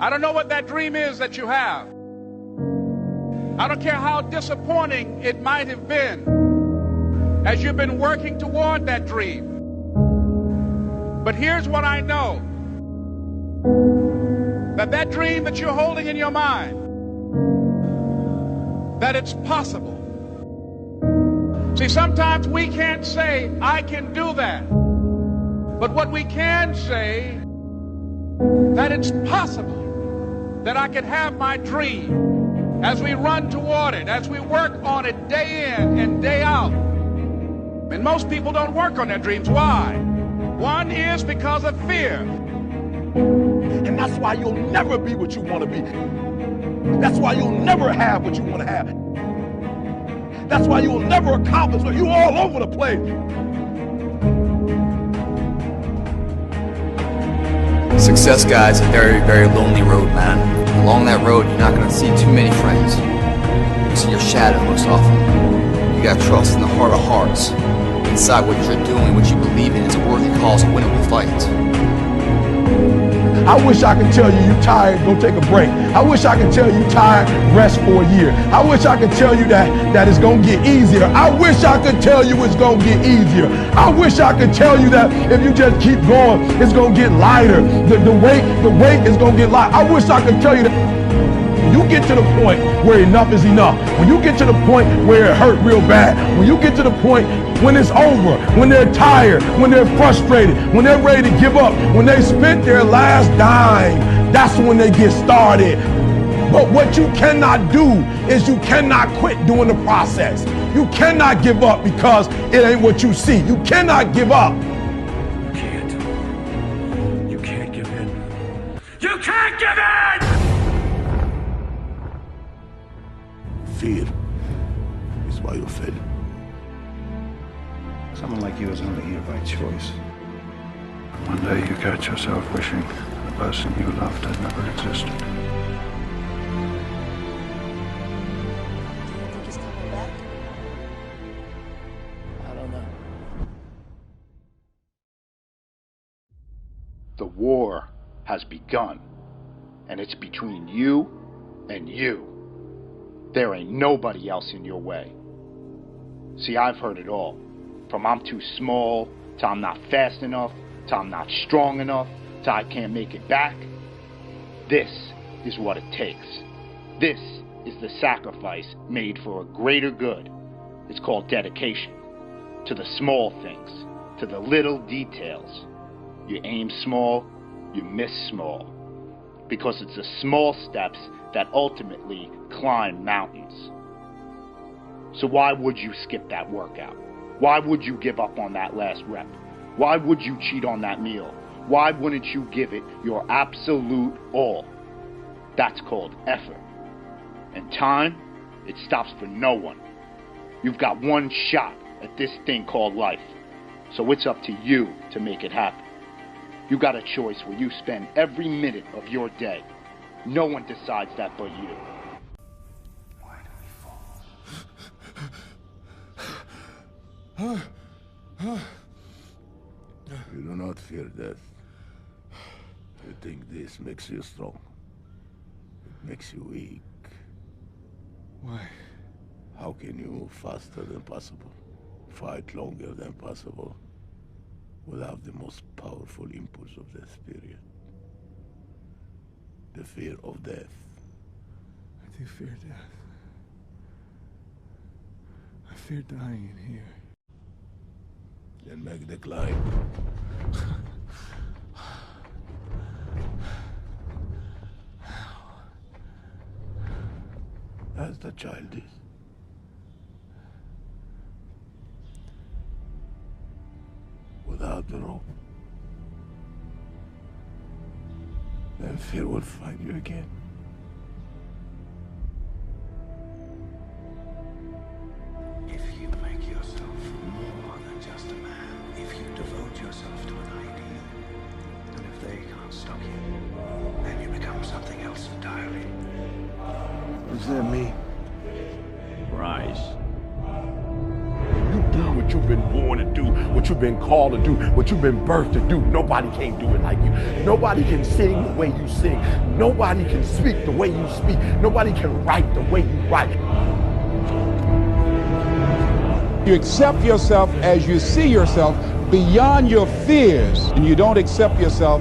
I don't know what that dream is that you have. I don't care how disappointing it might have been as you've been working toward that dream. But here's what I know. That dream that you're holding in your mind, that it's possible. See, sometimes we can't say, I can do that. But what we can say, that it's possible that I can have my dream as we run toward it, as we work on it day in and day out. And most people don't work on their dreams. Why? One is because of fear. And that's why you'll never be what you want to be. That's why you'll never have what you want to have. That's why you'll never accomplish what you're all over the place. Success, guys, a very, very lonely road, man. Along that road, you're not going to see too many friends. You see your shadow most often. You got to trust in the heart of hearts. Inside what you're doing, what you believe in, is a worthy cause, a winnable fight. I wish I could tell you you're tired, go take a break. I wish I could tell you you're tired, rest for a year. I wish I could tell you that it's going to get easier. I wish I could tell you it's going to get easier. I wish I could tell you that if you just keep going, it's going to get lighter. The weight is going to get light. I wish I could tell you that. When you get to the point where enough is enough, when you get to the point where it hurt real bad, when you get to the point when it's over, when they're tired, when they're frustrated, when they're ready to give up, when they spent their last dime, that's when they get started. But what you cannot do is you cannot quit doing the process. You cannot give up because it ain't what you see. You cannot give up. You can't. You can't give in. You can't give in! Fear is why you fail. Someone like you is only here by choice. One day you catch yourself wishing the person you loved had never existed. Do you think he's coming back? I don't know. The war has begun, and it's between you and you. There ain't nobody else in your way. See, I've heard it all. From I'm too small, to I'm not fast enough, to I'm not strong enough, to I can't make it back. This is what it takes. This is the sacrifice made for a greater good. It's called dedication. To the small things, to the little details. You aim small, you miss small. Because it's the small steps that ultimately climb mountains. So why would you skip that workout? Why would you give up on that last rep? Why would you cheat on that meal? Why wouldn't you give it your absolute all? That's called effort. And time, it stops for no one. You've got one shot at this thing called life. So it's up to you to make it happen. You got a choice where you spend every minute of your day. No one decides that but you. Why do we fall? You do not fear death. You think this makes you strong. It makes you weak. Why? How can you move faster than possible? Fight longer than possible? Without the most powerful impulse of the spirit. The fear of death. I do fear death. I fear dying in here. Then make the climb. As the child is. Without the rope. Then fear will find you again. If you make yourself more than just a man, if you devote yourself to an ideal, and if they can't stop you, then you become something else entirely. What does that mean? Rise. You do what what you've been born to do, what you've been called to do, what you've been birthed to do. Nobody can do it like you. Nobody can sing the way you sing. Nobody can speak the way you speak. Nobody can write the way you write. You accept yourself as you see yourself beyond your fears, and you don't accept yourself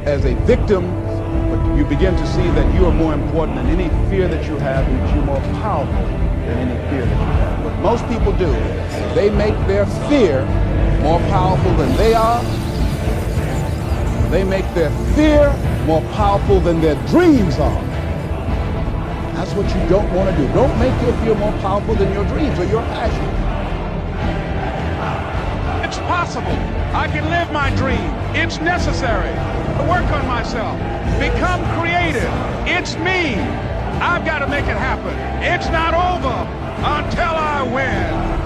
as a victim, but you begin to see that you are more important than any fear that you have, and that you're more powerful than any fear that you have. What most people do, they make their fear more powerful than they are. They make their fear more powerful than their dreams are. That's what you don't want to do. Don't make your fear more powerful than your dreams or your passion. It's possible. I can live my dream. It's necessary to work on myself. Become creative. It's me. I've got to make it happen. It's not over until I win.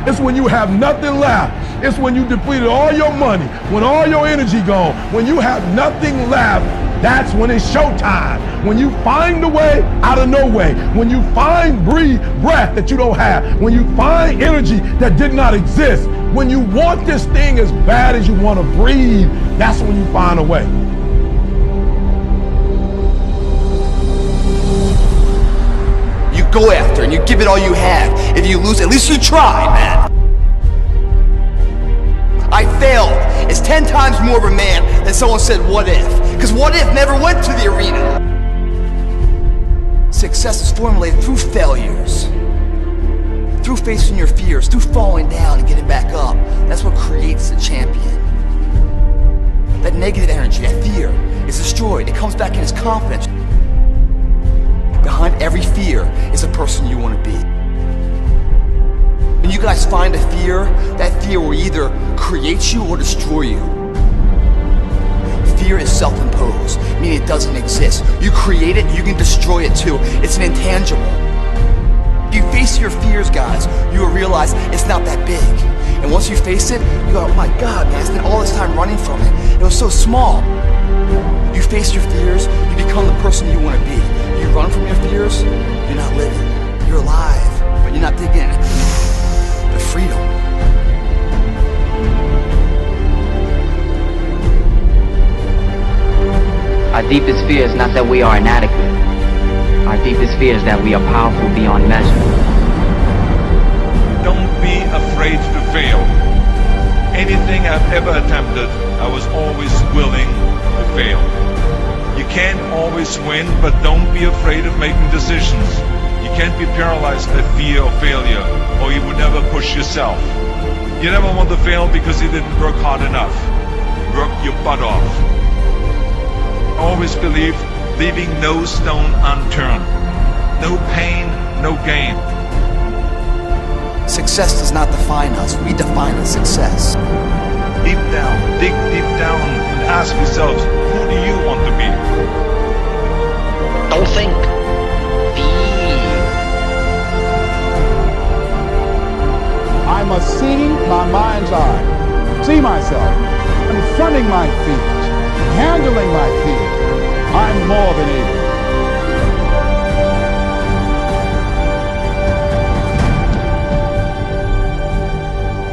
It's when you have nothing left. It's when you depleted all your money, when all your energy gone, when you have nothing left. That's when it's showtime. When you find a way out of no way. When you find breath that you don't have. When you find energy that did not exist. When you want this thing as bad as you want to breathe, that's when you find a way. You go after and you give it all you have. If you lose, at least you try, man. I failed. It's 10 times more of a man than someone said, what if? Because what if never went to the arena. Success is formulated through failures. Through facing your fears, through falling down and getting back up. That's what creates a champion. That negative energy, that fear, is destroyed. It comes back in as confidence. Behind every fear is a person you want to be. When you guys find a fear, that fear will either create you or destroy you. Fear is self-imposed, meaning it doesn't exist. You create it, you can destroy it too. It's an intangible. If you face your fears, guys, you will realize it's not that big. And once you face it, you go, oh my God, man, I spent all this time running from it. It was so small. You face your fears, you become the person you want to be. You run from your fears, you're not living. You're alive, but you're not digging the freedom. Our deepest fear is not that we are inadequate. Our deepest fear is that we are powerful beyond measure. Don't be afraid to fail. Anything I've ever attempted, I was always willing to fail. You can't always win, but don't be afraid of making decisions. You can't be paralyzed by fear of failure, or you would never push yourself. You never want to fail because you didn't work hard enough. Work your butt off. Always believe, leaving no stone unturned. No pain, no gain. Success does not define us. We define the success. Deep down, dig deep down and ask yourselves, who do you want to be? Don't think. Be. I must see my mind's eye, see myself, confronting my fears, handling my fears. I'm more than able.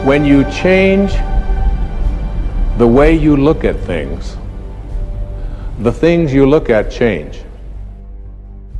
When you change the way you look at things, the things you look at change.